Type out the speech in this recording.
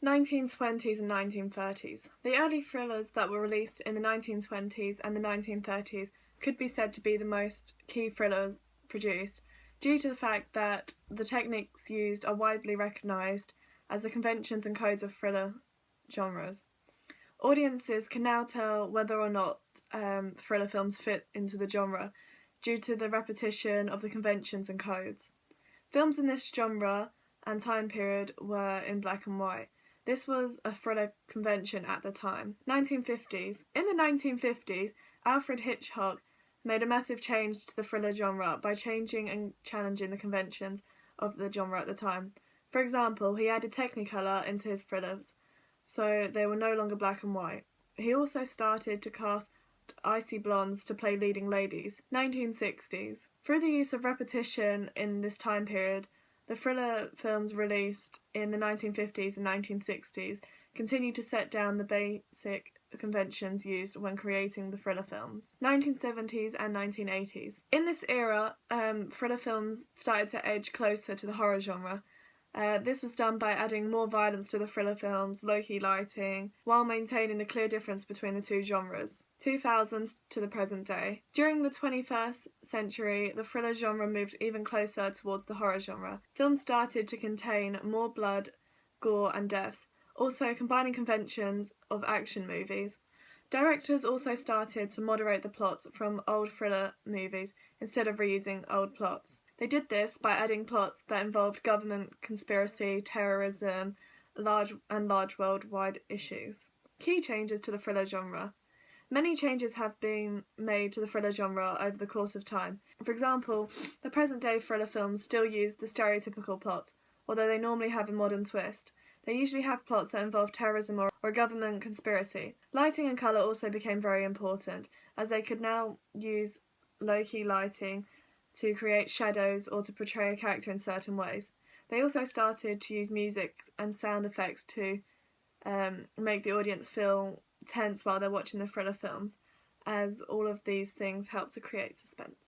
1920s and 1930s. The early thrillers that were released in the 1920s and the 1930s could be said to be the most key thrillers produced, due to the fact that the techniques used are widely recognised as the conventions and codes of thriller genres. Audiences can now tell whether or not thriller films fit into the genre due to the repetition of the conventions and codes. Films in this genre and time period were in black and white. This was a thriller convention at the time. 1950s. In the 1950s, Alfred Hitchcock made a massive change to the thriller genre by changing and challenging the conventions of the genre at the time. For example, he added Technicolor into his thrillers, so they were no longer black and white. He also started to cast icy blondes to play leading ladies. 1960s. Through the use of repetition in this time period, the thriller films released in the 1950s and 1960s continued to set down the basic conventions used when creating the thriller films. 1970s and 1980s. In this era, thriller films started to edge closer to the horror genre. This was done by adding more violence to the thriller films, low-key lighting, while maintaining the clear difference between the two genres. 2000s to the present day. During the 21st century, the thriller genre moved even closer towards the horror genre. Films started to contain more blood, gore, and deaths, also combining conventions of action movies. Directors also started to moderate the plots from old thriller movies instead of reusing old plots. They did this by adding plots that involved government conspiracy, terrorism, large worldwide issues. Key changes to the thriller genre. Many changes have been made to the thriller genre over the course of time. For example, the present-day thriller films still use the stereotypical plot, although they normally have a modern twist. They usually have plots that involve terrorism or a government conspiracy. Lighting and colour also became very important, as they could now use low-key lighting to create shadows or to portray a character in certain ways. They also started to use music and sound effects to make the audience feel tense while they're watching the thriller films, as all of these things help to create suspense.